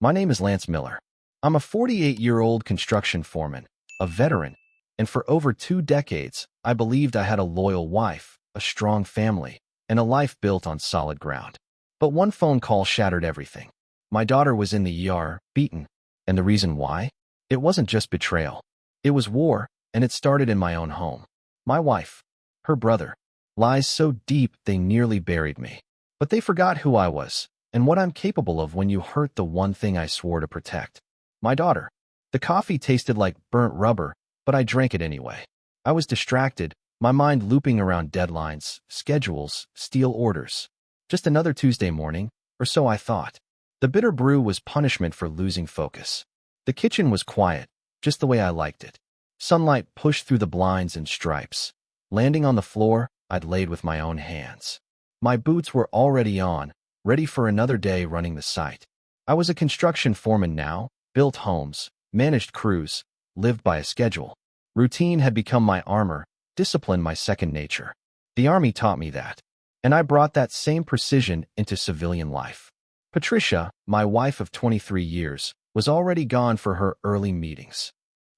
My name is Lance Miller. I'm a 48-year-old construction foreman, a veteran, and for over 2 decades, I believed I had a loyal wife, a strong family, and a life built on solid ground. But one phone call shattered everything. My daughter was in the ER, beaten. And the reason why? It wasn't just betrayal. It was war, and it started in my own home. My wife, her brother, lies so deep they nearly buried me. But they forgot who I was, and what I'm capable of when you hurt the one thing I swore to protect. My daughter. The coffee tasted like burnt rubber, but I drank it anyway. I was distracted, my mind looping around deadlines, schedules, steel orders. Just another Tuesday morning, or so I thought. The bitter brew was punishment for losing focus. The kitchen was quiet, just the way I liked it. Sunlight pushed through the blinds in stripes. Landing on the floor, I'd laid with my own hands. My boots were already on, ready for another day running the site. I was a construction foreman now, built homes, managed crews, lived by a schedule. Routine had become my armor, discipline my second nature. The Army taught me that, and I brought that same precision into civilian life. Patricia, my wife of 23 years, was already gone for her early meetings.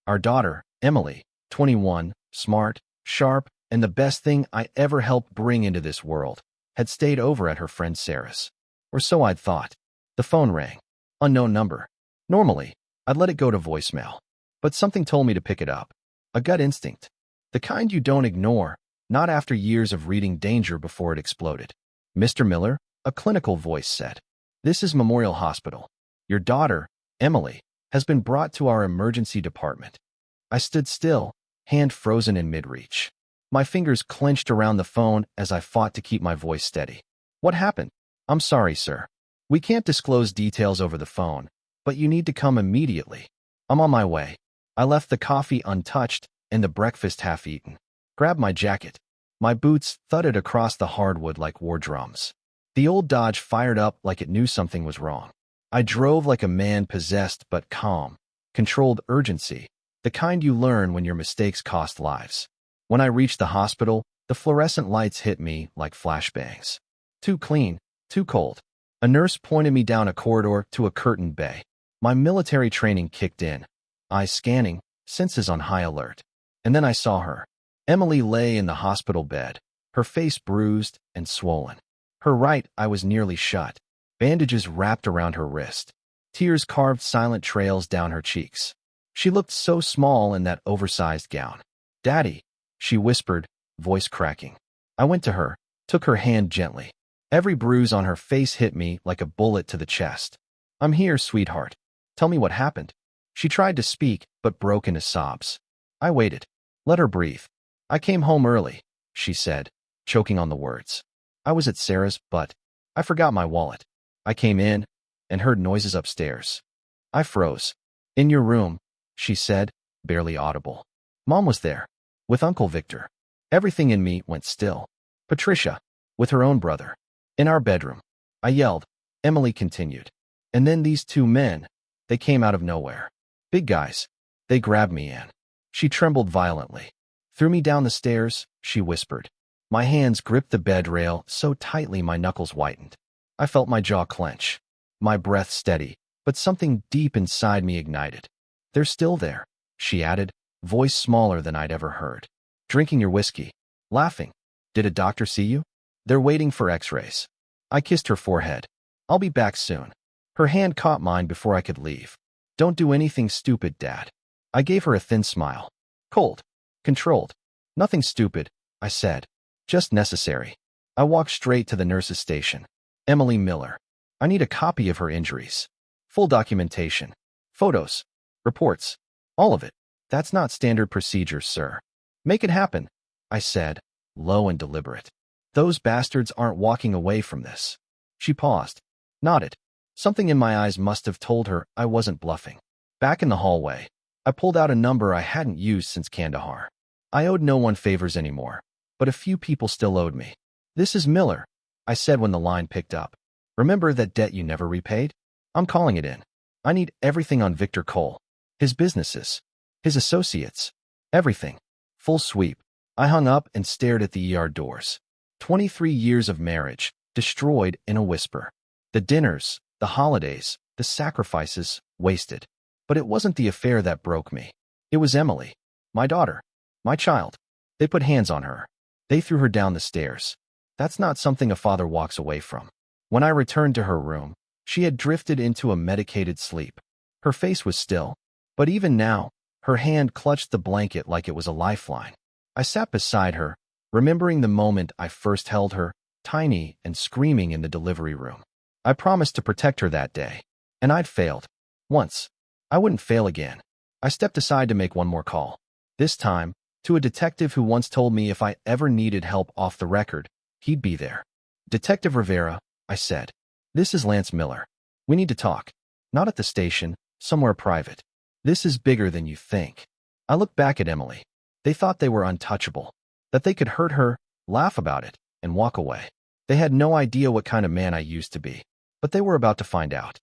Our daughter, Emily, 21, smart, sharp, and the best thing I ever helped bring into this world, had stayed over at her friend Sarah's. Or so I'd thought. The phone rang. Unknown number. Normally, I'd let it go to voicemail. But something told me to pick it up. A gut instinct. The kind you don't ignore, not after years of reading danger before it exploded. Mr. Miller, a clinical voice said. This is Memorial Hospital. Your daughter, Emily, has been brought to our emergency department. I stood still, hand frozen in mid-reach. My fingers clenched around the phone as I fought to keep my voice steady. What happened? I'm sorry, sir. We can't disclose details over the phone, but you need to come immediately. I'm on my way. I left the coffee untouched and the breakfast half-eaten. Grabbed my jacket. My boots thudded across the hardwood like war drums. The old Dodge fired up like it knew something was wrong. I drove like a man possessed but calm, controlled urgency, the kind you learn when your mistakes cost lives. When I reached the hospital, the fluorescent lights hit me like flashbangs. Too clean, too cold. A nurse pointed me down a corridor to a curtained bay. My military training kicked in, eyes scanning, senses on high alert. And then I saw her. Emily lay in the hospital bed, her face bruised and swollen. Her right eye was nearly shut, bandages wrapped around her wrist. Tears carved silent trails down her cheeks. She looked so small in that oversized gown. "Daddy," she whispered, voice cracking. I went to her, took her hand gently. Every bruise on her face hit me like a bullet to the chest. "I'm here, sweetheart. Tell me what happened." She tried to speak, but broke into sobs. I waited. Let her breathe. "I came home early," she said, choking on the words. "I was at Sarah's, but I forgot my wallet. I came in and heard noises upstairs." I froze. "In your room," she said, barely audible. "Mom was there, with Uncle Victor." Everything in me went still. "Patricia, with her own brother. In our bedroom." I yelled. Emily continued. "And then these 2 men, they came out of nowhere. Big guys. They grabbed me in." She trembled violently. "Threw me down the stairs," she whispered. My hands gripped the bed rail so tightly my knuckles whitened. I felt my jaw clench, my breath steady, but something deep inside me ignited. "They're still there," she added, voice smaller than I'd ever heard. "Drinking your whiskey. Laughing. Did a doctor see you? They're waiting for x-rays." I kissed her forehead. "I'll be back soon." Her hand caught mine before I could leave. "Don't do anything stupid, Dad." I gave her a thin smile. Cold. Controlled. "Nothing stupid," I said. "Just necessary." I walked straight to the nurse's station. "Emily Miller. I need a copy of her injuries. Full documentation. Photos. Reports. All of it." "That's not standard procedure, sir." "Make it happen," I said, low and deliberate. "Those bastards aren't walking away from this." She paused. Nodded. Something in my eyes must have told her I wasn't bluffing. Back in the hallway, I pulled out a number I hadn't used since Kandahar. I owed no one favors anymore, but a few people still owed me. "This is Miller," I said when the line picked up. "Remember that debt you never repaid? I'm calling it in. I need everything on Victor Cole. His businesses. His associates. Everything. Full sweep." I hung up and stared at the ER doors. 23 years of marriage, destroyed in a whisper. The dinners, the holidays, the sacrifices, wasted. But it wasn't the affair that broke me. It was Emily, my daughter, my child. They put hands on her. They threw her down the stairs. That's not something a father walks away from. When I returned to her room, she had drifted into a medicated sleep. Her face was still, but even now, her hand clutched the blanket like it was a lifeline. I sat beside her, remembering the moment I first held her, tiny and screaming in the delivery room. I promised to protect her that day, and I'd failed. Once. I wouldn't fail again. I stepped aside to make one more call. This time, to a detective who once told me if I ever needed help off the record, he'd be there. "Detective Rivera," I said. "This is Lance Miller. We need to talk. Not at the station, somewhere private. This is bigger than you think." I looked back at Emily. They thought they were untouchable, that they could hurt her, laugh about it, and walk away. They had no idea what kind of man I used to be, but they were about to find out.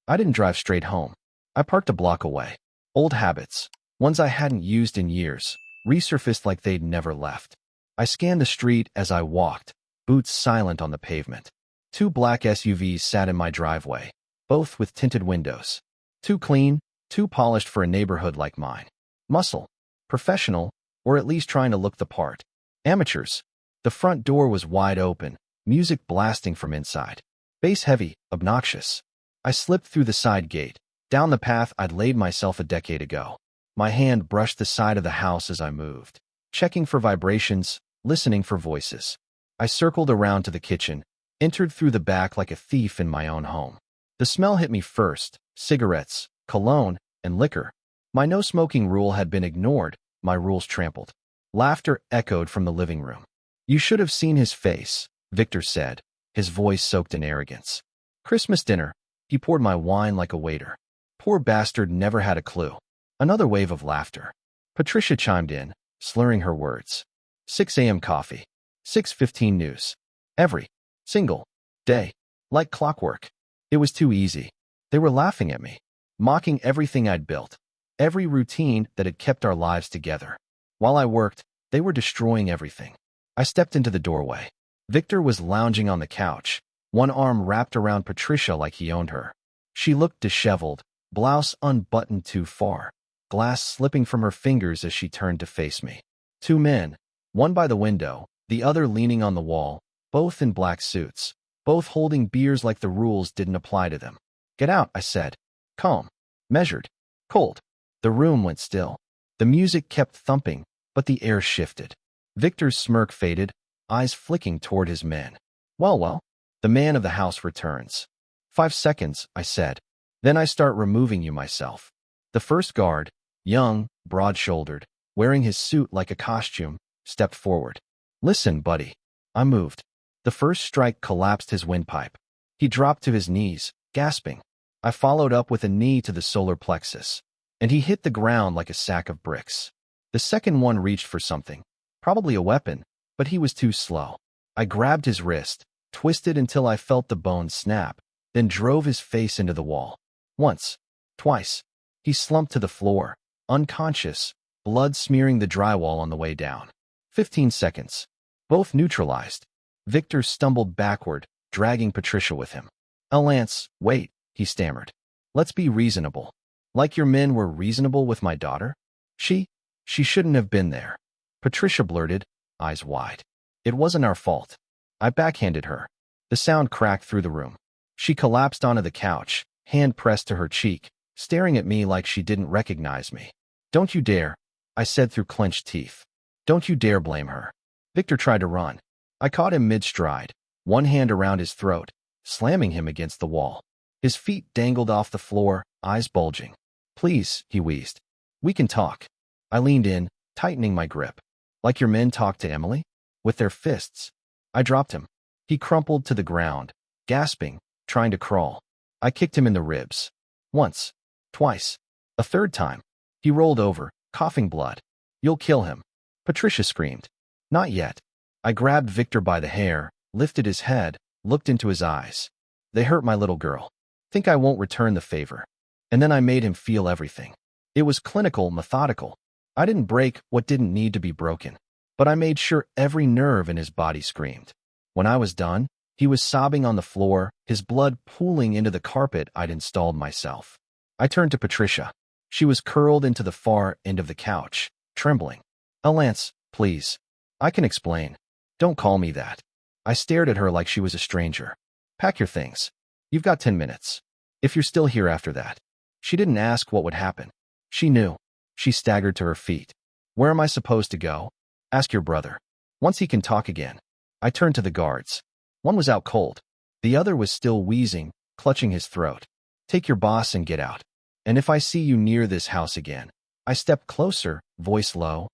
I didn't drive straight home. I parked a block away. Old habits, ones I hadn't used in years, resurfaced like they'd never left. I scanned the street as I walked, boots silent on the pavement. 2 black SUVs sat in my driveway, both with tinted windows. Too clean, too polished for a neighborhood like mine. Muscle. Professional, or at least trying to look the part. Amateurs. The front door was wide open, music blasting from inside. Bass heavy, obnoxious. I slipped through the side gate, down the path I'd laid myself a decade ago. My hand brushed the side of the house as I moved, checking for vibrations, listening for voices. I circled around to the kitchen, entered through the back like a thief in my own home. The smell hit me first: cigarettes, cologne, and liquor. My no-smoking rule had been ignored, my rules trampled. Laughter echoed from the living room. "You should have seen his face," Victor said, his voice soaked in arrogance. "Christmas dinner." He poured my wine like a waiter. Poor bastard never had a clue. Another wave of laughter. Patricia chimed in, slurring her words. 6 a.m. coffee. 6:15 news. Every single day. Like clockwork. It was too easy. They were laughing at me, mocking everything I'd built, every routine that had kept our lives together. While I worked, they were destroying everything. I stepped into the doorway. Victor was lounging on the couch, one arm wrapped around Patricia like he owned her. She looked disheveled, blouse unbuttoned too far, glass slipping from her fingers as she turned to face me. 2 men, one by the window, the other leaning on the wall, both in black suits, both holding beers like the rules didn't apply to them. "Get out," I said. Calm, measured, cold. The room went still. The music kept thumping, but the air shifted. Victor's smirk faded, eyes flicking toward his men. Well, the man of the house returns. 5 seconds, I said. Then I start removing you myself. The first guard, young, broad-shouldered, wearing his suit like a costume, stepped forward. "Listen, buddy." I moved. The first strike collapsed his windpipe. He dropped to his knees, gasping. I followed up with a knee to the solar plexus, and he hit the ground like a sack of bricks. The second one reached for something, probably a weapon, but he was too slow. I grabbed his wrist, twisted until I felt the bone snap, then drove his face into the wall. Once, twice. He slumped to the floor, unconscious, blood smearing the drywall on the way down. 15 seconds. Both neutralized. Victor stumbled backward, dragging Patricia with him. "Lance, wait," he stammered. "Let's be reasonable. Like your men were reasonable with my daughter? She shouldn't have been there." Patricia blurted, eyes wide. "It wasn't our fault." I backhanded her. The sound cracked through the room. She collapsed onto the couch, hand pressed to her cheek, staring at me like she didn't recognize me. "Don't you dare," I said through clenched teeth. "Don't you dare blame her." Victor tried to run. I caught him mid-stride, one hand around his throat, slamming him against the wall. His feet dangled off the floor, eyes bulging. "Please," he wheezed. "We can talk." I leaned in, tightening my grip. "Like your men talked to Emily? With their fists." I dropped him. He crumpled to the ground, gasping, trying to crawl. I kicked him in the ribs. Once. Twice. A third time. He rolled over, coughing blood. "You'll kill him." Patricia screamed. "Not yet." I grabbed Victor by the hair, lifted his head, looked into his eyes. "They hurt my little girl. Think I won't return the favor." And then I made him feel everything. It was clinical, methodical. I didn't break what didn't need to be broken, but I made sure every nerve in his body screamed. When I was done, He was sobbing on the floor, his blood pooling into the carpet I'd installed myself. I turned to Patricia. She was curled into the far end of the couch, trembling. Lance, please. I can explain. Don't call me that. I stared at her like she was a stranger. Pack your things. You've got 10 minutes. If you're still here after that. She didn't ask what would happen. She knew. She staggered to her feet. Where am I supposed to go? Ask your brother. Once he can talk again. I turned to the guards. One was out cold. The other was still wheezing, clutching his throat. Take your boss and get out. And if I see you near this house again. I stepped closer, voice low.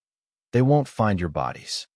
They won't find your bodies.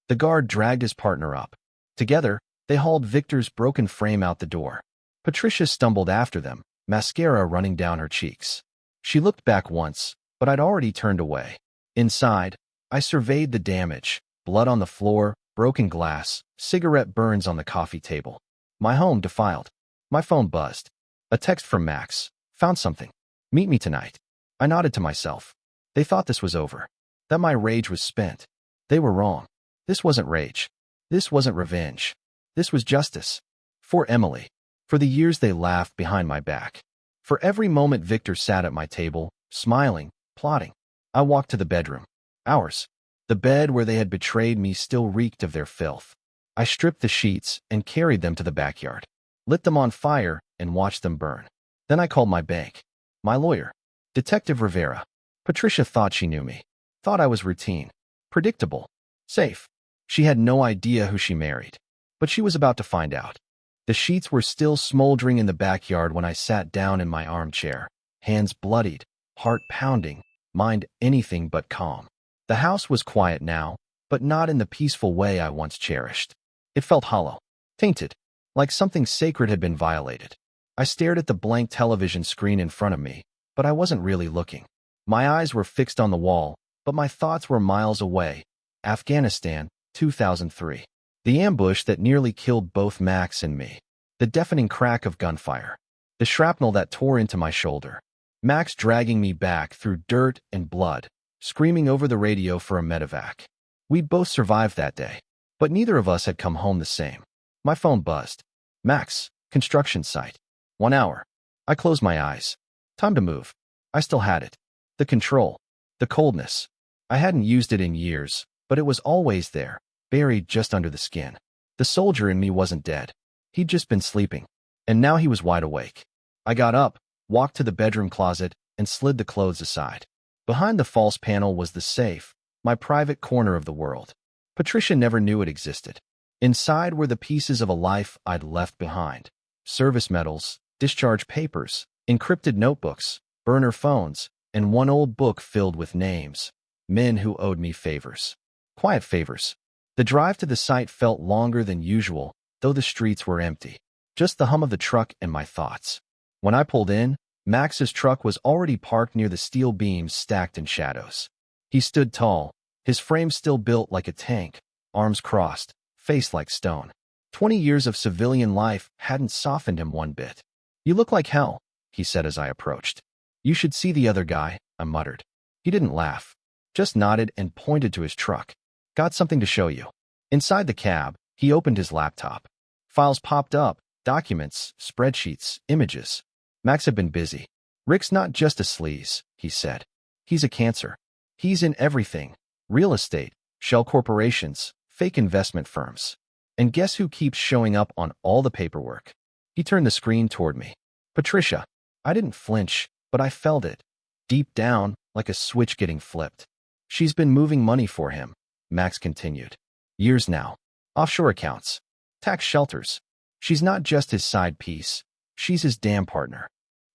The guard dragged his partner up. Together, they hauled Victor's broken frame out the door. Patricia stumbled after them, mascara running down her cheeks. She looked back once, but I'd already turned away. Inside, I surveyed the damage. Blood on the floor, broken glass, cigarette burns on the coffee table. My home defiled. My phone buzzed. A text from Max. Found something. Meet me tonight. I nodded to myself. They thought this was over. That my rage was spent. They were wrong. This wasn't rage. This wasn't revenge. This was justice. For Emily. For the years they laughed behind my back. For every moment Victor sat at my table, smiling, plotting. I walked to the bedroom. Ours. The bed where they had betrayed me still reeked of their filth. I stripped the sheets and carried them to the backyard. Lit them on fire and watched them burn. Then I called my bank. My lawyer. Detective Rivera. Patricia thought she knew me. Thought I was routine. Predictable. Safe. She had no idea who she married. But she was about to find out. The sheets were still smoldering in the backyard when I sat down in my armchair. Hands bloodied, heart pounding, mind anything but calm. The house was quiet now, but not in the peaceful way I once cherished. It felt hollow, tainted, like something sacred had been violated. I stared at the blank television screen in front of me, but I wasn't really looking. My eyes were fixed on the wall, but my thoughts were miles away. Afghanistan, 2003. The ambush that nearly killed both Max and me. The deafening crack of gunfire. The shrapnel that tore into my shoulder. Max dragging me back through dirt and blood, screaming over the radio for a medevac. We'd both survived that day, but neither of us had come home the same. My phone buzzed. Max, construction site. 1 hour. I closed my eyes. Time to move. I still had it. The control. The coldness. I hadn't used it in years, but it was always there, buried just under the skin. The soldier in me wasn't dead. He'd just been sleeping. And now he was wide awake. I got up, walked to the bedroom closet, and slid the clothes aside. Behind the false panel was the safe, my private corner of the world. Patricia never knew it existed. Inside were the pieces of a life I'd left behind. Service medals, discharge papers, encrypted notebooks, burner phones, and one old book filled with names. Men who owed me favors. Quiet favors. The drive to the site felt longer than usual, though the streets were empty. Just the hum of the truck and my thoughts. When I pulled in, Max's truck was already parked near the steel beams stacked in shadows. He stood tall, his frame still built like a tank, arms crossed, face like stone. 20 years of civilian life hadn't softened him one bit. You look like hell, he said as I approached. You should see the other guy, I muttered. He didn't laugh, just nodded and pointed to his truck. Got something to show you. Inside the cab, he opened his laptop. Files popped up, documents, spreadsheets, images. Max had been busy. Rick's not just a sleaze, he said. He's a cancer. He's in everything. Real estate, shell corporations, fake investment firms. And guess who keeps showing up on all the paperwork? He turned the screen toward me. Patricia. I didn't flinch, but I felt it. Deep down, like a switch getting flipped. She's been moving money for him, Max continued. Years now. Offshore accounts. Tax shelters. She's not just his side piece. She's his damn partner.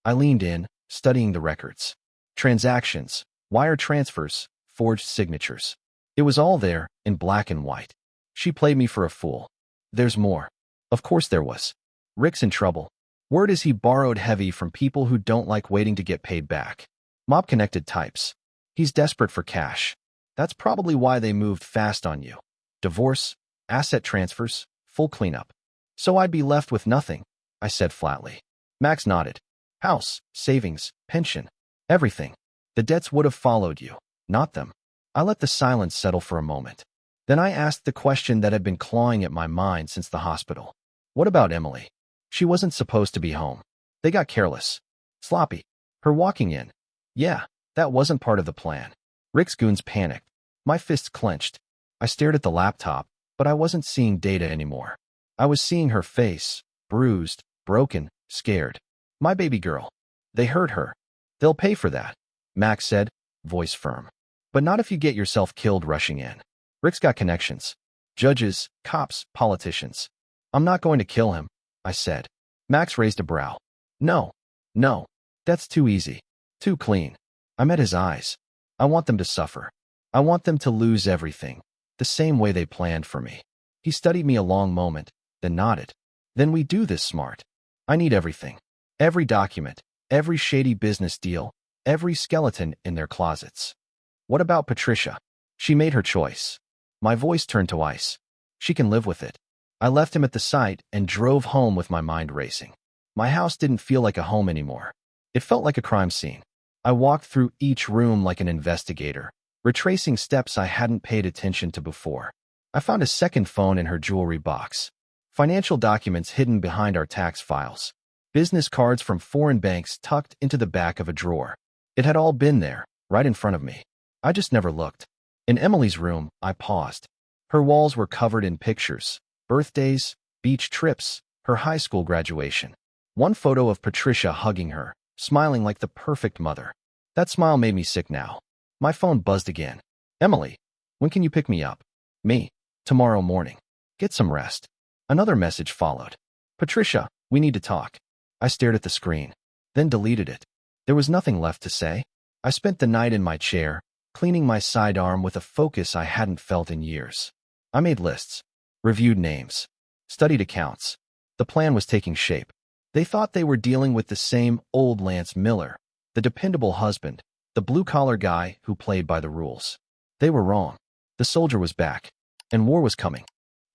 I leaned in, studying the records. Transactions, wire transfers, forged signatures. It was all there, in black and white. She played me for a fool. There's more. Of course there was. Rick's in trouble. Word is he borrowed heavy from people who don't like waiting to get paid back. Mob-connected types. He's desperate for cash. That's probably why they moved fast on you. Divorce, asset transfers, full cleanup. So I'd be left with nothing, I said flatly. Max nodded. House, savings, pension, everything. The debts would have followed you, not them. I let the silence settle for a moment. Then I asked the question that had been clawing at my mind since the hospital. What about Emily? She wasn't supposed to be home. They got careless. Sloppy. Her walking in. Yeah, that wasn't part of the plan. Rick's goons panicked. My fists clenched. I stared at the laptop, but I wasn't seeing data anymore. I was seeing her face, bruised, broken, scared. My baby girl. They hurt her. They'll pay for that, Max said, voice firm. But not if you get yourself killed rushing in. Rick's got connections. Judges, cops, politicians. I'm not going to kill him, I said. Max raised a brow. No. That's too easy. Too clean. I met his eyes. I want them to suffer. I want them to lose everything, the same way they planned for me. He studied me a long moment, then nodded. Then we do this smart. I need everything. Every document, every shady business deal, every skeleton in their closets. What about Patricia? She made her choice. My voice turned to ice. She can live with it. I left him at the site and drove home with my mind racing. My house didn't feel like a home anymore. It felt like a crime scene. I walked through each room like an investigator, retracing steps I hadn't paid attention to before. I found a second phone in her jewelry box. Financial documents hidden behind our tax files. Business cards from foreign banks tucked into the back of a drawer. It had all been there, right in front of me. I just never looked. In Emily's room, I paused. Her walls were covered in pictures, birthdays, beach trips, her high school graduation. One photo of Patricia hugging her, smiling like the perfect mother. That smile made me sick now. My phone buzzed again. Emily, when can you pick me up? Me. Tomorrow morning. Get some rest. Another message followed. Patricia, we need to talk. I stared at the screen, then deleted it. There was nothing left to say. I spent the night in my chair, cleaning my sidearm with a focus I hadn't felt in years. I made lists, reviewed names, studied accounts. The plan was taking shape. They thought they were dealing with the same old Lance Miller, the dependable husband, the blue-collar guy who played by the rules. They were wrong. The soldier was back, and war was coming.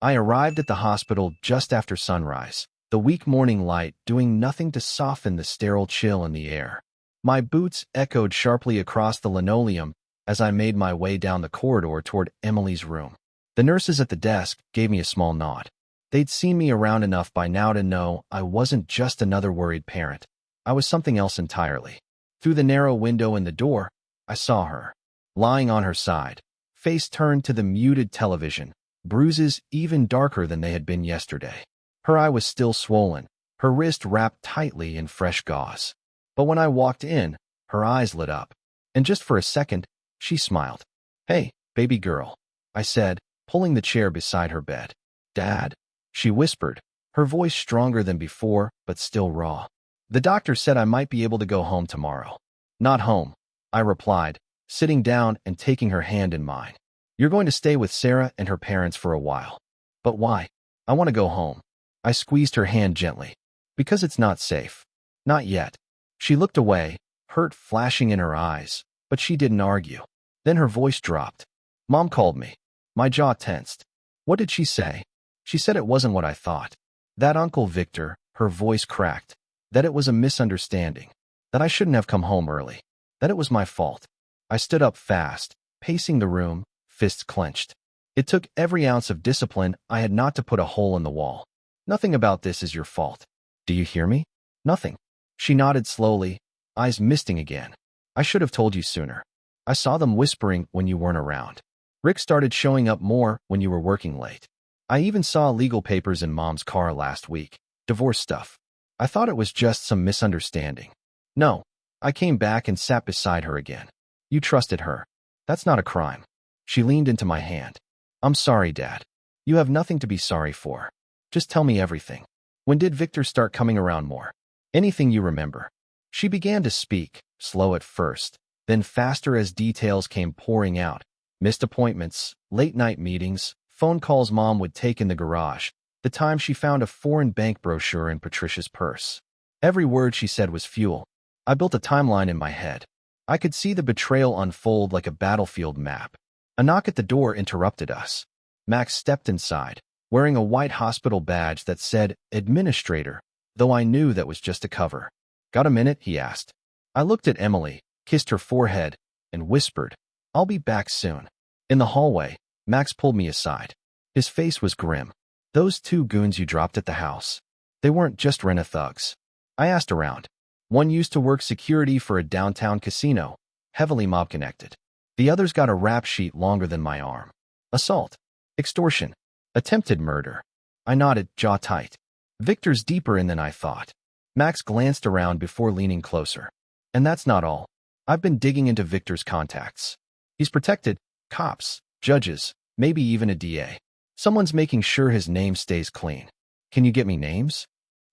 I arrived at the hospital just after sunrise, the weak morning light doing nothing to soften the sterile chill in the air. My boots echoed sharply across the linoleum as I made my way down the corridor toward Emily's room. The nurses at the desk gave me a small nod. They'd seen me around enough by now to know I wasn't just another worried parent. I was something else entirely. Through the narrow window in the door, I saw her, lying on her side, face turned to the muted television, bruises even darker than they had been yesterday. Her eye was still swollen, her wrist wrapped tightly in fresh gauze. But when I walked in, her eyes lit up, and just for a second, she smiled. Hey, baby girl, I said, pulling the chair beside her bed. Dad, she whispered, her voice stronger than before, but still raw. The doctor said I might be able to go home tomorrow. Not home, I replied, sitting down and taking her hand in mine. You're going to stay with Sarah and her parents for a while. But why? I want to go home. I squeezed her hand gently. Because it's not safe. Not yet. She looked away, hurt flashing in her eyes, but she didn't argue. Then her voice dropped. Mom called me. My jaw tensed. What did she say? She said it wasn't what I thought. That Uncle Victor, her voice cracked. That it was a misunderstanding. That I shouldn't have come home early. That it was my fault. I stood up fast, pacing the room, fists clenched. It took every ounce of discipline I had not to put a hole in the wall. Nothing about this is your fault. Do you hear me? Nothing. She nodded slowly, eyes misting again. I should have told you sooner. I saw them whispering when you weren't around. Rick started showing up more when you were working late. I even saw legal papers in Mom's car last week. Divorce stuff. I thought it was just some misunderstanding. No. I came back and sat beside her again. You trusted her. That's not a crime. She leaned into my hand. I'm sorry, Dad. You have nothing to be sorry for. Just tell me everything. When did Victor start coming around more? Anything you remember. She began to speak, slow at first, then faster as details came pouring out. Missed appointments, late-night meetings, phone calls Mom would take in the garage, the time she found a foreign bank brochure in Patricia's purse. Every word she said was fuel. I built a timeline in my head. I could see the betrayal unfold like a battlefield map. A knock at the door interrupted us. Max stepped inside, wearing a white hospital badge that said administrator, though I knew that was just a cover. Got a minute? He asked. I looked at Emily, kissed her forehead, and whispered, I'll be back soon. In the hallway, Max pulled me aside. His face was grim. Those two goons you dropped at the house. They weren't just rent-a thugs. I asked around. One used to work security for a downtown casino, heavily mob-connected. The other's got a rap sheet longer than my arm. Assault, extortion, attempted murder. I nodded, jaw tight. Victor's deeper in than I thought. Max glanced around before leaning closer. And that's not all. I've been digging into Victor's contacts. He's protected, cops, judges, maybe even a DA. Someone's making sure his name stays clean. Can you get me names?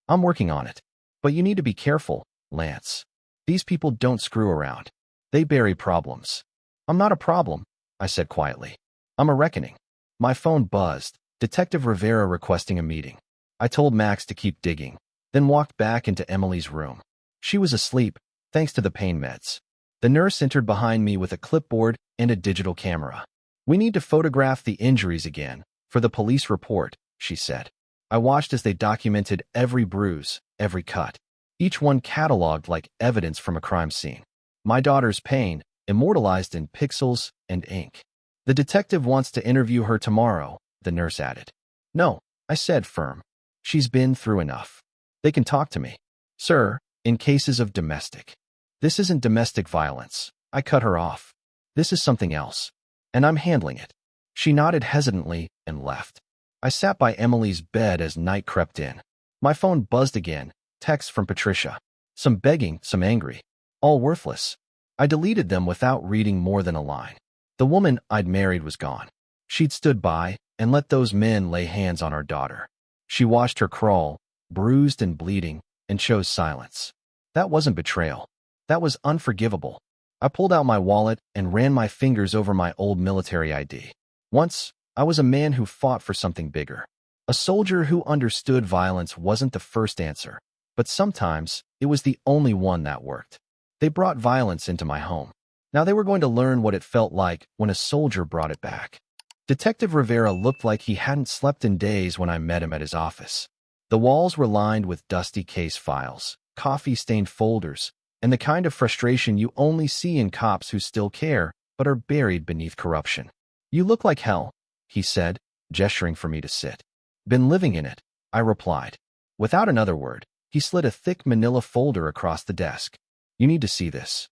I'm working on it. But you need to be careful, Lance. These people don't screw around. They bury problems. I'm not a problem, I said quietly. I'm a reckoning. My phone buzzed. Detective Rivera requesting a meeting. I told Max to keep digging, then walked back into Emily's room. She was asleep, thanks to the pain meds. The nurse entered behind me with a clipboard and a digital camera. We need to photograph the injuries again, for the police report, she said. I watched as they documented every bruise, every cut. Each one cataloged like evidence from a crime scene. My daughter's pain, immortalized in pixels and ink. The detective wants to interview her tomorrow, the nurse added. No, I said firm. She's been through enough. They can talk to me. Sir, in cases of domestic. This isn't domestic violence. I cut her off. This is something else. And I'm handling it. She nodded hesitantly and left. I sat by Emily's bed as night crept in. My phone buzzed again, texts from Patricia. Some begging, some angry. All worthless. I deleted them without reading more than a line. The woman I'd married was gone. She'd stood by and let those men lay hands on our daughter. She watched her crawl, bruised and bleeding, and chose silence. That wasn't betrayal. That was unforgivable. I pulled out my wallet and ran my fingers over my old military ID. Once, I was a man who fought for something bigger. A soldier who understood violence wasn't the first answer, but sometimes it was the only one that worked. They brought violence into my home. Now they were going to learn what it felt like when a soldier brought it back. Detective Rivera looked like he hadn't slept in days when I met him at his office. The walls were lined with dusty case files, coffee-stained folders, and the kind of frustration you only see in cops who still care but are buried beneath corruption. You look like hell, he said, gesturing for me to sit. Been living in it, I replied. Without another word, he slid a thick manila folder across the desk. You need to see this.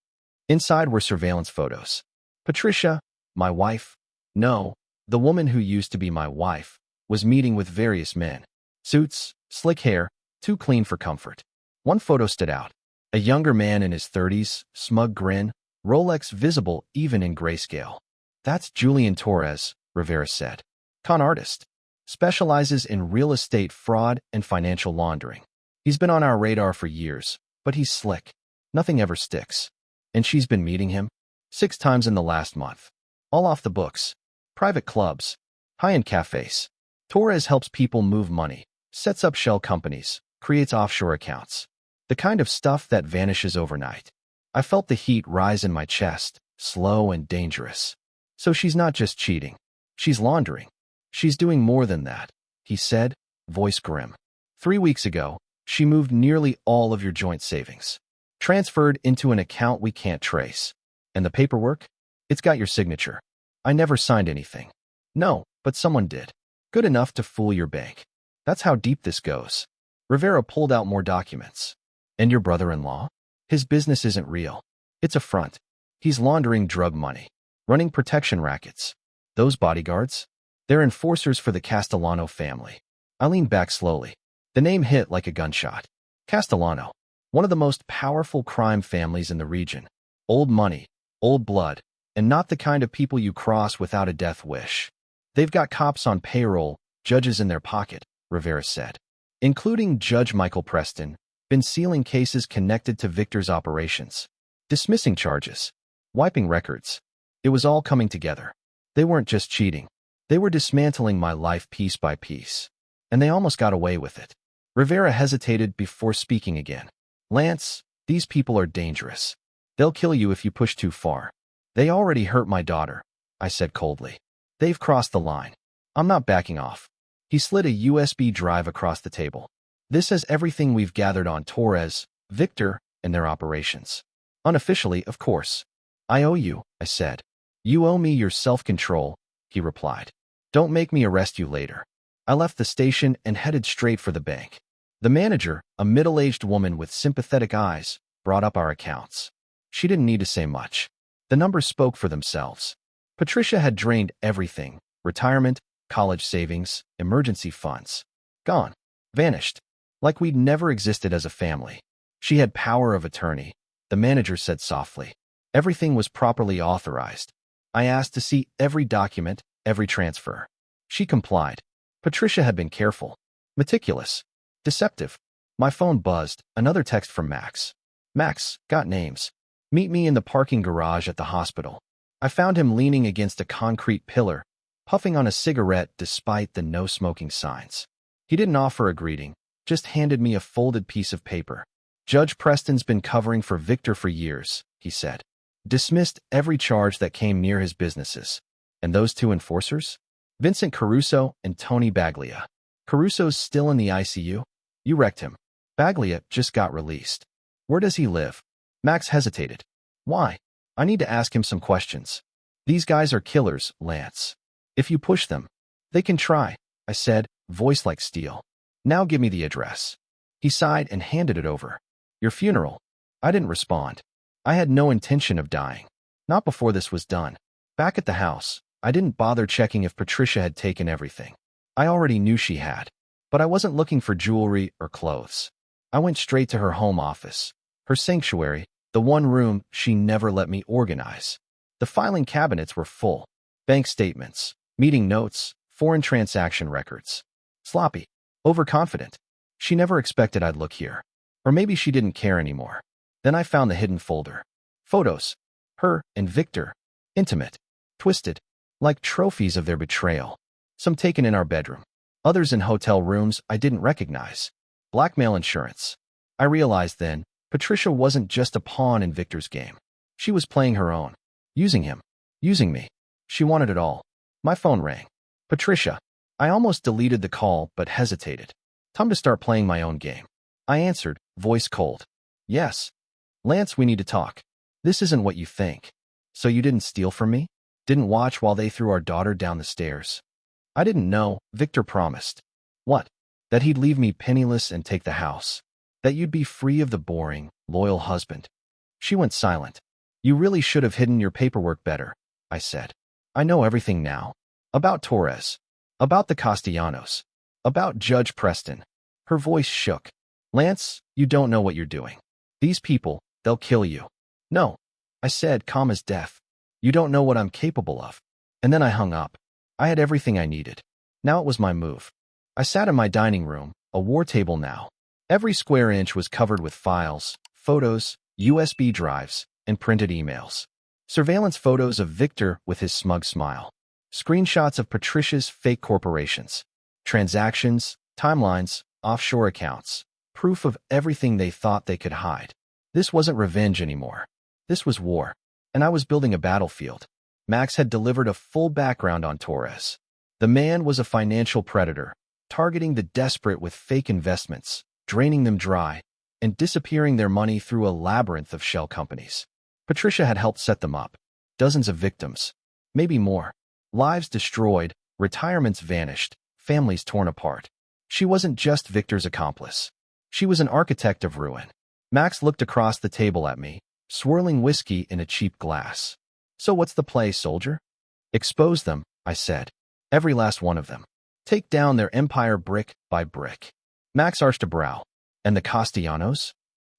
Inside were surveillance photos. Patricia, my wife, no, the woman who used to be my wife, was meeting with various men. Suits, slick hair, too clean for comfort. One photo stood out. A younger man in his 30s, smug grin, Rolex visible even in grayscale. That's Julian Torres, Rivera said. Con artist. Specializes in real estate fraud and financial laundering. He's been on our radar for years, but he's slick. Nothing ever sticks. And she's been meeting him 6 times in the last month. All off the books. Private clubs. High-end cafes. Torres helps people move money, sets up shell companies, creates offshore accounts. The kind of stuff that vanishes overnight. I felt the heat rise in my chest, slow and dangerous. So she's not just cheating. She's laundering. She's doing more than that, he said, voice grim. 3 weeks ago, she moved nearly all of your joint savings. Transferred into an account we can't trace. And the paperwork? It's got your signature. I never signed anything. No, but someone did. Good enough to fool your bank. That's how deep this goes. Rivera pulled out more documents. And your brother-in-law? His business isn't real. It's a front. He's laundering drug money. Running protection rackets. Those bodyguards? They're enforcers for the Castellano family. I leaned back slowly. The name hit like a gunshot. Castellano. One of the most powerful crime families in the region. Old money, old blood, and not the kind of people you cross without a death wish. They've got cops on payroll, judges in their pocket, Rivera said. Including Judge Michael Preston, been sealing cases connected to Victor's operations. Dismissing charges. Wiping records. It was all coming together. They weren't just cheating. They were dismantling my life piece by piece. And they almost got away with it. Rivera hesitated before speaking again. Lance, these people are dangerous. They'll kill you if you push too far. They already hurt my daughter, I said coldly. They've crossed the line. I'm not backing off. He slid a USB drive across the table. This has everything we've gathered on Torres, Victor, and their operations. Unofficially, of course. I owe you, I said. You owe me your self-control, he replied. Don't make me arrest you later. I left the station and headed straight for the bank. The manager, a middle-aged woman with sympathetic eyes, brought up our accounts. She didn't need to say much. The numbers spoke for themselves. Patricia had drained everything: retirement, college savings, emergency funds. Gone. Vanished. Like we'd never existed as a family. She had power of attorney, the manager said softly. Everything was properly authorized. I asked to see every document, every transfer. She complied. Patricia had been careful, meticulous, deceptive. My phone buzzed, another text from Max. Max, got names. Meet me in the parking garage at the hospital. I found him leaning against a concrete pillar, puffing on a cigarette despite the no-smoking signs. He didn't offer a greeting, just handed me a folded piece of paper. Judge Preston's been covering for Victor for years, he said. Dismissed every charge that came near his businesses. And those two enforcers? Vincent Caruso and Tony Baglia. Caruso's still in the ICU? You wrecked him. Baglia just got released. Where does he live? Max hesitated. Why? I need to ask him some questions. These guys are killers, Lance. If you push them, they can try, I said, voice like steel. Now give me the address. He sighed and handed it over. Your funeral. I didn't respond. I had no intention of dying. Not before this was done. Back at the house, I didn't bother checking if Patricia had taken everything. I already knew she had. But I wasn't looking for jewelry or clothes. I went straight to her home office. Her sanctuary, the one room she never let me organize. The filing cabinets were full. Bank statements, meeting notes, foreign transaction records. Sloppy. Overconfident. She never expected I'd look here. Or maybe she didn't care anymore. Then I found the hidden folder. Photos. Her and Victor. Intimate. Twisted. Like trophies of their betrayal. Some taken in our bedroom. Others in hotel rooms I didn't recognize. Blackmail insurance. I realized then, Patricia wasn't just a pawn in Victor's game. She was playing her own. Using him. Using me. She wanted it all. My phone rang. Patricia. I almost deleted the call but hesitated. Time to start playing my own game. I answered, voice cold. Yes. Lance, we need to talk. This isn't what you think. So you didn't steal from me? Didn't watch while they threw our daughter down the stairs? I didn't know, Victor promised. What? That he'd leave me penniless and take the house. That you'd be free of the boring, loyal husband. She went silent. You really should have hidden your paperwork better, I said. I know everything now. About Torres. About the Castellanos. About Judge Preston. Her voice shook. Lance, you don't know what you're doing. These people, they'll kill you. No, I said, calm as death. You don't know what I'm capable of. And then I hung up. I had everything I needed. Now it was my move. I sat in my dining room, a war table now. Every square inch was covered with files, photos, USB drives, and printed emails. Surveillance photos of Victor with his smug smile. Screenshots of Patricia's fake corporations. Transactions, timelines, offshore accounts. Proof of everything they thought they could hide. This wasn't revenge anymore. This was war. And I was building a battlefield. Max had delivered a full background on Torres. The man was a financial predator, targeting the desperate with fake investments, draining them dry, and disappearing their money through a labyrinth of shell companies. Patricia had helped set them up. Dozens of victims. Maybe more. Lives destroyed, retirements vanished, families torn apart. She wasn't just Victor's accomplice. She was an architect of ruin. Max looked across the table at me, swirling whiskey in a cheap glass. So what's the play, soldier? Expose them, I said. Every last one of them. Take down their empire brick by brick. Max arched a brow. And the Castellanos?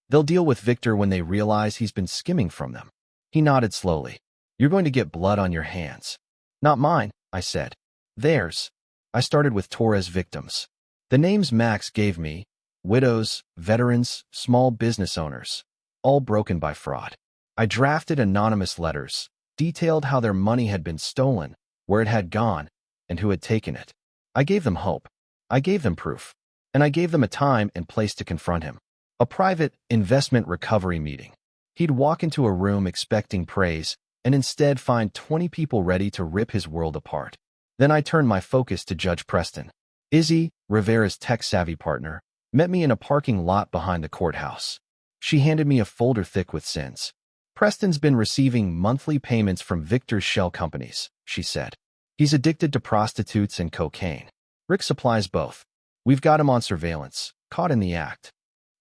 They'll deal with Victor when they realize he's been skimming from them. He nodded slowly. You're going to get blood on your hands. Not mine, I said. Theirs. I started with Torres victims. The names Max gave me, widows, veterans, small business owners, all broken by fraud. I drafted anonymous letters, detailed how their money had been stolen, where it had gone, and who had taken it. I gave them hope. I gave them proof. And I gave them a time and place to confront him. A private investment recovery meeting. He'd walk into a room expecting praise, and instead find 20 people ready to rip his world apart. Then I turned my focus to Judge Preston. Izzy, Rivera's tech-savvy partner, met me in a parking lot behind the courthouse. She handed me a folder thick with sins. Preston's been receiving monthly payments from Victor's shell companies, she said. He's addicted to prostitutes and cocaine. Rick supplies both. We've got him on surveillance, caught in the act.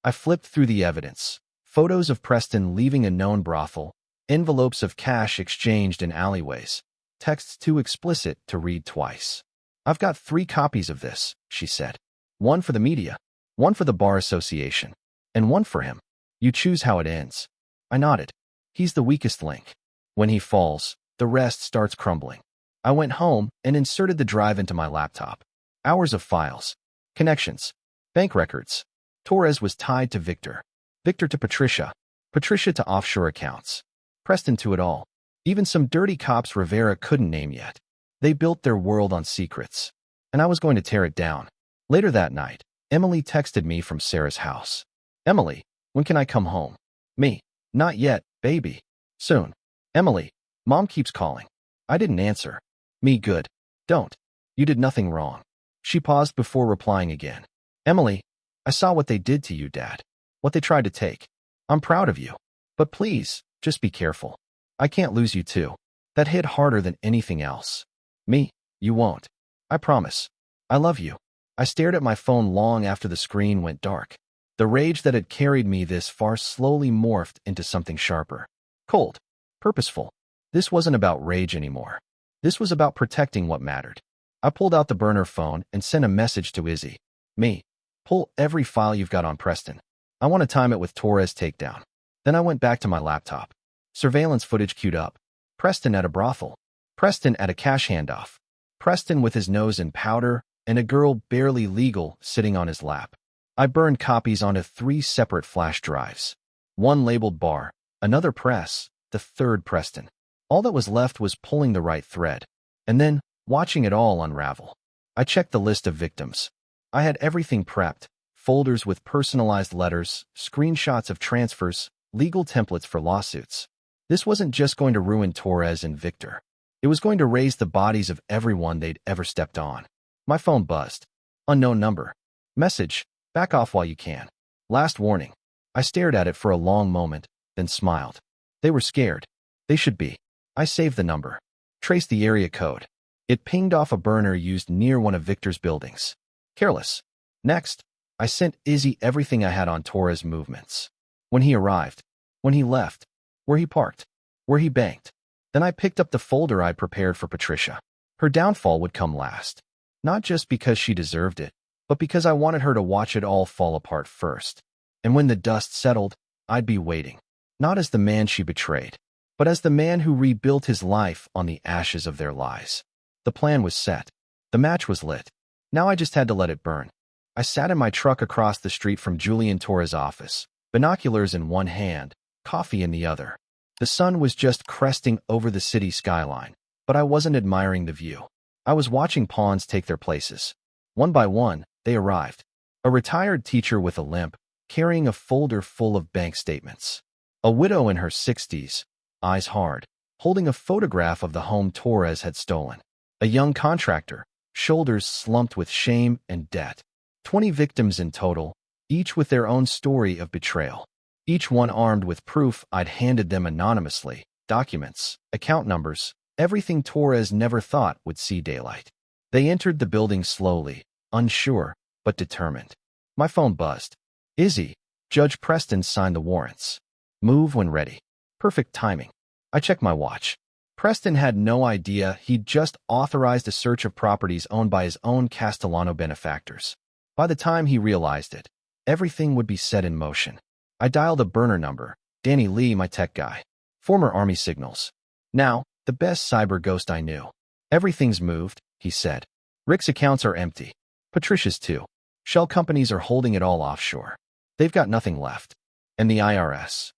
I flipped through the evidence. Photos of Preston leaving a known brothel, envelopes of cash exchanged in alleyways, texts too explicit to read twice. I've got 3 copies of this, she said. One for the media, one for the bar association, and one for him. You choose how it ends. I nodded. He's the weakest link. When he falls, the rest starts crumbling. I went home and inserted the drive into my laptop. Hours of files, connections, bank records. Torres was tied to Victor, Victor to Patricia, Patricia to offshore accounts, Preston to it all, even some dirty cops Rivera couldn't name yet. They built their world on secrets, and I was going to tear it down. Later that night, Emily texted me from Sarah's house. Emily, when can I come home? Me, not yet, baby. Soon. Emily, Mom keeps calling. I didn't answer. Me, good. Don't. You did nothing wrong. She paused before replying again. Emily, I saw what they did to you, Dad. What they tried to take. I'm proud of you. But please, just be careful. I can't lose you too. That hit harder than anything else. Me, you won't. I promise. I love you. I stared at my phone long after the screen went dark. The rage that had carried me this far slowly morphed into something sharper. Cold. Purposeful. This wasn't about rage anymore. This was about protecting what mattered. I pulled out the burner phone and sent a message to Izzy. Me. Pull every file you've got on Preston. I want to time it with Torres takedown. Then I went back to my laptop. Surveillance footage queued up. Preston at a brothel. Preston at a cash handoff. Preston with his nose in powder and a girl barely legal sitting on his lap. I burned copies onto 3 separate flash drives. One labeled bar, another press, the third Preston. All that was left was pulling the right thread, and then watching it all unravel. I checked the list of victims. I had everything prepped, folders with personalized letters, screenshots of transfers, legal templates for lawsuits. This wasn't just going to ruin Torres and Victor. It was going to raise the bodies of everyone they'd ever stepped on. My phone buzzed. Unknown number. Message, back off while you can. Last warning. I stared at it for a long moment, then smiled. They were scared. They should be. I saved the number. Traced the area code. It pinged off a burner used near one of Victor's buildings. Careless. Next, I sent Izzy everything I had on Torres' movements. When he arrived, when he left, where he parked, where he banked. Then I picked up the folder I'd prepared for Patricia. Her downfall would come last. Not just because she deserved it, but because I wanted her to watch it all fall apart first. And when the dust settled, I'd be waiting. Not as the man she betrayed, but as the man who rebuilt his life on the ashes of their lies. The plan was set. The match was lit. Now I just had to let it burn. I sat in my truck across the street from Julian Torres' office, binoculars in one hand, coffee in the other. The sun was just cresting over the city skyline, but I wasn't admiring the view. I was watching pawns take their places. One by one, they arrived. A retired teacher with a limp, carrying a folder full of bank statements. A widow in her 60s, eyes hard, holding a photograph of the home Torres had stolen. A young contractor, shoulders slumped with shame and debt. 20 victims in total, each with their own story of betrayal. Each one armed with proof I'd handed them anonymously, documents, account numbers, everything Torres never thought would see daylight. They entered the building slowly, unsure, but determined. My phone buzzed. Izzy, Judge Preston signed the warrants. Move when ready. Perfect timing. I checked my watch. Preston had no idea he'd just authorized a search of properties owned by his own Castellano benefactors. By the time he realized it, everything would be set in motion. I dialed a burner number, Danny Lee, my tech guy. Former Army signals. Now, the best cyber ghost I knew. Everything's moved, he said. Rick's accounts are empty. Patricia's too. Shell companies are holding it all offshore. They've got nothing left. And the IRS.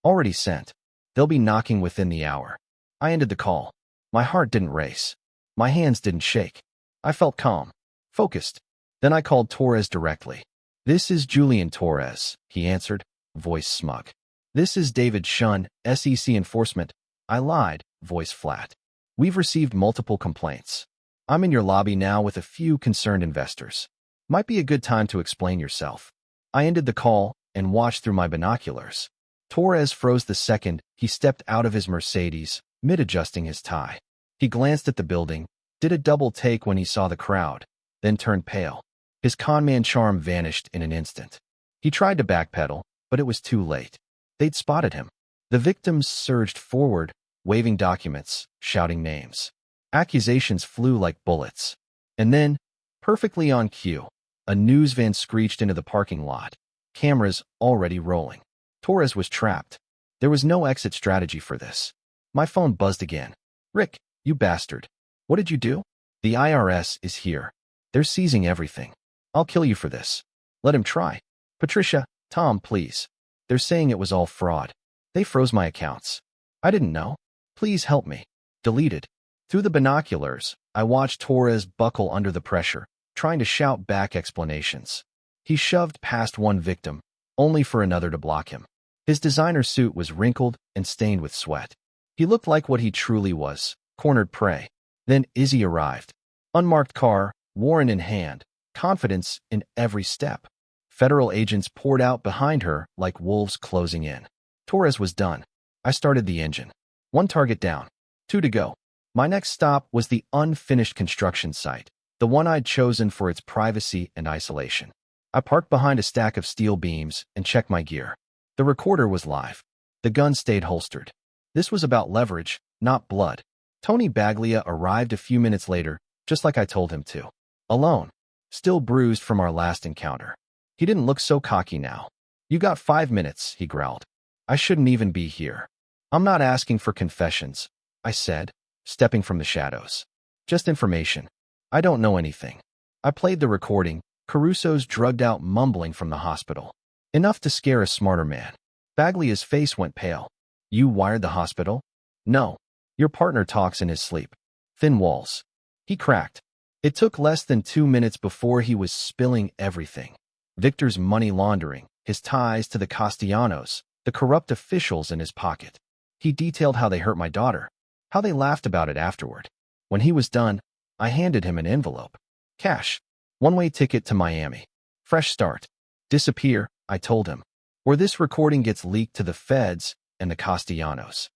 Already sent. They'll be knocking within the hour. I ended the call. My heart didn't race. My hands didn't shake. I felt calm. Focused. Then I called Torres directly. This is Julian Torres, he answered, voice smug. This is David Shun, SEC Enforcement. I lied, voice flat. We've received multiple complaints. I'm in your lobby now with a few concerned investors. Might be a good time to explain yourself. I ended the call and watched through my binoculars. Torres froze the second he stepped out of his Mercedes, mid-adjusting his tie. He glanced at the building, did a double take when he saw the crowd, then turned pale. His conman charm vanished in an instant. He tried to backpedal, but it was too late. They'd spotted him. The victims surged forward, waving documents, shouting names. Accusations flew like bullets. And then, perfectly on cue, a news van screeched into the parking lot. Cameras already rolling. Torres was trapped. There was no exit strategy for this. My phone buzzed again. Rick, you bastard. What did you do? The IRS is here. They're seizing everything. I'll kill you for this. Let him try. Patricia, Tom, please. They're saying it was all fraud. They froze my accounts. I didn't know. Please help me. Deleted. Through the binoculars, I watched Torres buckle under the pressure, trying to shout back explanations. He shoved past one victim, only for another to block him. His designer suit was wrinkled and stained with sweat. He looked like what he truly was, cornered prey. Then Izzy arrived. Unmarked car, warrant in hand, confidence in every step. Federal agents poured out behind her like wolves closing in. Torres was done. I started the engine. 1 target down. 2 to go. My next stop was the unfinished construction site, the one I'd chosen for its privacy and isolation. I parked behind a stack of steel beams and checked my gear. The recorder was live. The gun stayed holstered. This was about leverage, not blood. Tony Baglia arrived a few minutes later, just like I told him to. Alone. Still bruised from our last encounter. He didn't look so cocky now. You got 5 minutes, he growled. I shouldn't even be here. I'm not asking for confessions, I said, stepping from the shadows. Just information. I don't know anything. I played the recording, Caruso's drugged-out mumbling from the hospital. Enough to scare a smarter man. Baglia's face went pale. You wired the hospital? No. Your partner talks in his sleep. Thin walls. He cracked. It took less than 2 minutes before he was spilling everything. Victor's money laundering, his ties to the Castellanos, the corrupt officials in his pocket. He detailed how they hurt my daughter, how they laughed about it afterward. When he was done, I handed him an envelope. Cash. One-way ticket to Miami. Fresh start. Disappear, I told him, or this recording gets leaked to the feds and the Castellanos.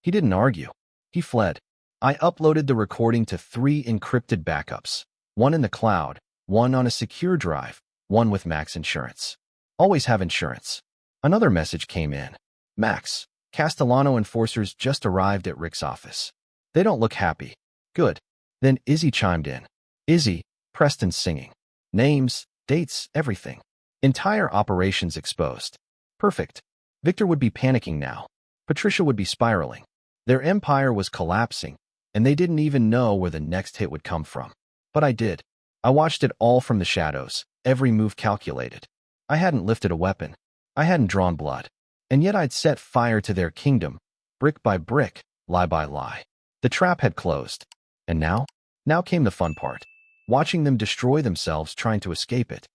He didn't argue. He fled. I uploaded the recording to 3 encrypted backups. 1 in the cloud, 1 on a secure drive, 1 with Max Insurance. Always have insurance. Another message came in. Max, Castellano enforcers just arrived at Rick's office. They don't look happy. Good. Then Izzy chimed in. Izzy, Preston singing. Names, dates, everything. Entire operations exposed. Perfect. Victor would be panicking now. Patricia would be spiraling. Their empire was collapsing, and they didn't even know where the next hit would come from. But I did. I watched it all from the shadows, every move calculated. I hadn't lifted a weapon. I hadn't drawn blood. And yet I'd set fire to their kingdom, brick by brick, lie by lie. The trap had closed. And now? Now came the fun part. Watching them destroy themselves trying to escape it.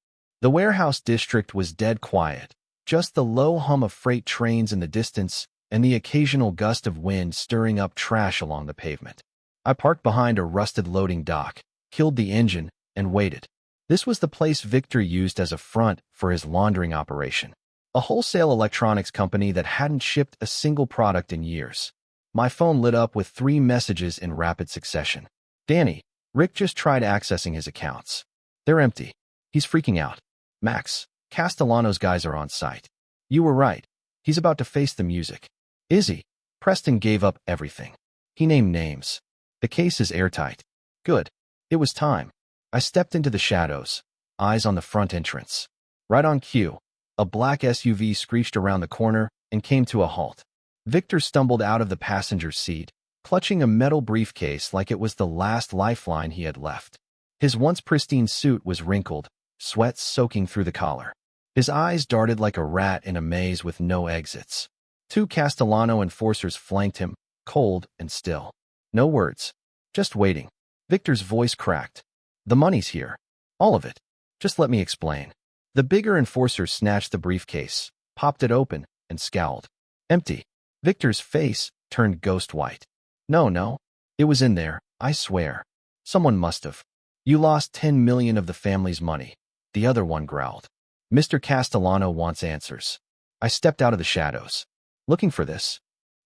The warehouse district was dead quiet. Just the low hum of freight trains in the distance and the occasional gust of wind stirring up trash along the pavement. I parked behind a rusted loading dock, killed the engine, and waited. This was the place Victor used as a front for his laundering operation. A wholesale electronics company that hadn't shipped a single product in years. My phone lit up with 3 messages in rapid succession. Danny, Rick just tried accessing his accounts. They're empty. He's freaking out. Max, Castellano's guys are on site. You were right. He's about to face the music. Izzy, Preston gave up everything. He named names. The case is airtight. Good. It was time. I stepped into the shadows, eyes on the front entrance. Right on cue, a black SUV screeched around the corner and came to a halt. Victor stumbled out of the passenger seat, clutching a metal briefcase like it was the last lifeline he had left. His once pristine suit was wrinkled, sweat soaking through the collar. His eyes darted like a rat in a maze with no exits. 2 Castellano enforcers flanked him, cold and still. No words. Just waiting. Victor's voice cracked. The money's here. All of it. Just let me explain. The bigger enforcer snatched the briefcase, popped it open, and scowled. Empty. Victor's face turned ghost white. No. It was in there, I swear. Someone must have. You lost 10 million of the family's money. The other one growled. Mr. Castellano wants answers. I stepped out of the shadows. Looking for this.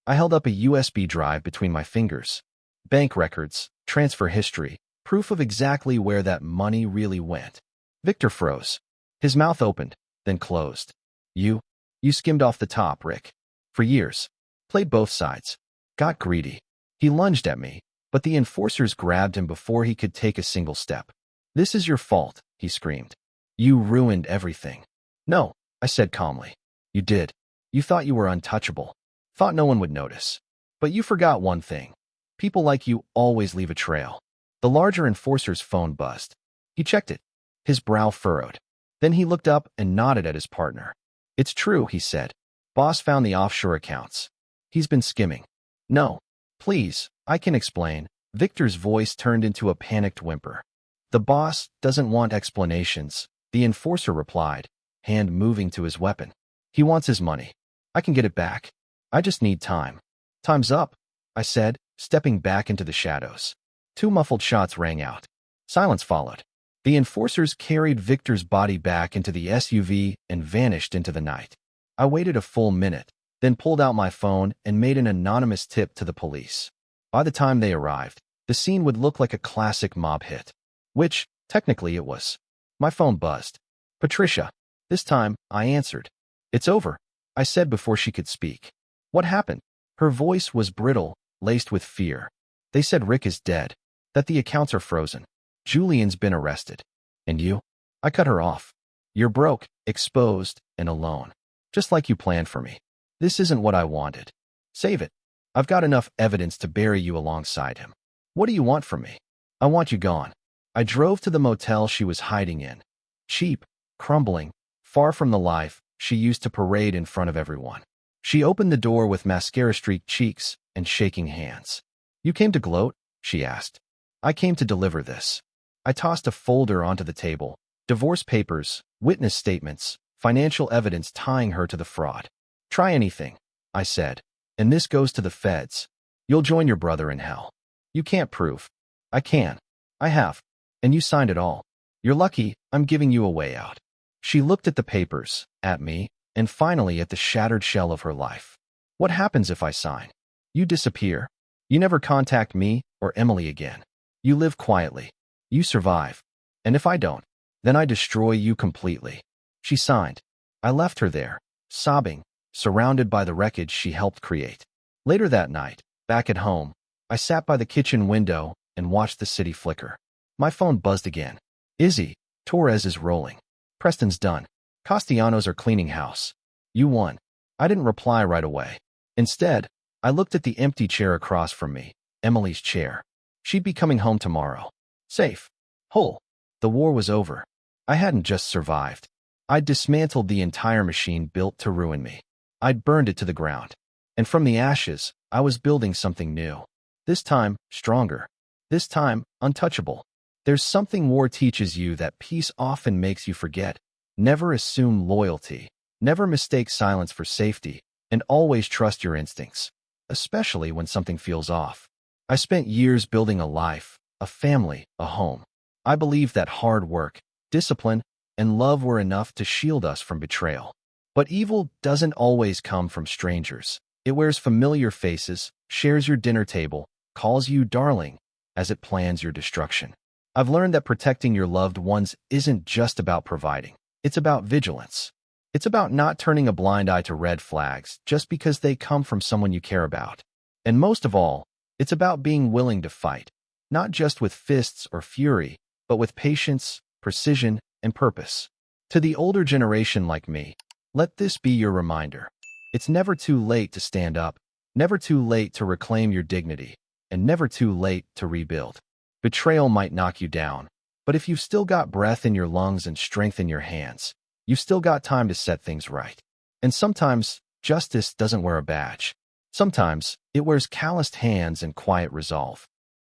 I held up a USB drive between my fingers. Bank records, transfer history, Proof of exactly where that money really went. Victor froze. His mouth opened, then closed. You skimmed off the top, Rick. For years. Played both sides. Got greedy. He lunged at me, but the enforcers grabbed him before he could take a single step. This is your fault, he screamed. You ruined everything. No, I said calmly. You did. You thought you were untouchable. Thought no one would notice. But you forgot one thing. People like you always leave a trail. The larger enforcer's phone buzzed. He checked it. His brow furrowed. Then he looked up and nodded at his partner. It's true, he said. Boss found the offshore accounts. He's been skimming. No. Please, I can explain. Victor's voice turned into a panicked whimper. The boss doesn't want explanations, the enforcer replied, hand moving to his weapon. He wants his money. I can get it back. I just need time. Time's up, I said, stepping back into the shadows. 2 muffled shots rang out. Silence followed. The enforcers carried Victor's body back into the SUV and vanished into the night. I waited a full minute, then pulled out my phone and made an anonymous tip to the police. By the time they arrived, the scene would look like a classic mob hit. Which, technically it was. My phone buzzed. Patricia. This time, I answered. It's over, I said before she could speak. What happened? Her voice was brittle, laced with fear. They said Rick is dead, that the accounts are frozen. Julian's been arrested. And you? I cut her off. You're broke, exposed, and alone. Just like you planned for me. This isn't what I wanted. Save it. I've got enough evidence to bury you alongside him. What do you want from me? I want you gone. I drove to the motel she was hiding in. Cheap, crumbling, far from the life she used to parade in front of everyone. She opened the door with mascara-streaked cheeks and shaking hands. You came to gloat? She asked. I came to deliver this. I tossed a folder onto the table. Divorce papers, witness statements, financial evidence tying her to the fraud. Try anything, I said. And this goes to the feds. You'll join your brother in hell. You can't prove. I can. I have. And you signed it all. You're lucky I'm giving you a way out. She looked at the papers, at me, and finally at the shattered shell of her life. What happens if I sign? You disappear. You never contact me or Emily again. You live quietly. You survive. And if I don't, then I destroy you completely. She signed. I left her there, sobbing, surrounded by the wreckage she helped create. Later that night, back at home, I sat by the kitchen window and watched the city flicker. My phone buzzed again. Izzy, Torres is rolling. Preston's done. Castellanos are cleaning house. You won. I didn't reply right away. Instead, I looked at the empty chair across from me, Emily's chair. She'd be coming home tomorrow. Safe. Whole. The war was over. I hadn't just survived. I'd dismantled the entire machine built to ruin me. I'd burned it to the ground. And from the ashes, I was building something new. This time, stronger. This time, untouchable. There's something war teaches you that peace often makes you forget. Never assume loyalty. Never mistake silence for safety. And always trust your instincts. Especially when something feels off. I spent years building a life, a family, a home. I believed that hard work, discipline, and love were enough to shield us from betrayal. But evil doesn't always come from strangers. It wears familiar faces, shares your dinner table, calls you darling, as it plans your destruction. I've learned that protecting your loved ones isn't just about providing. It's about vigilance. It's about not turning a blind eye to red flags just because they come from someone you care about. And most of all, it's about being willing to fight, not just with fists or fury, but with patience, precision, and purpose. To the older generation like me, let this be your reminder. It's never too late to stand up, never too late to reclaim your dignity, and never too late to rebuild. Betrayal might knock you down, but if you've still got breath in your lungs and strength in your hands, you've still got time to set things right. And sometimes, justice doesn't wear a badge. Sometimes, it wears calloused hands and quiet resolve.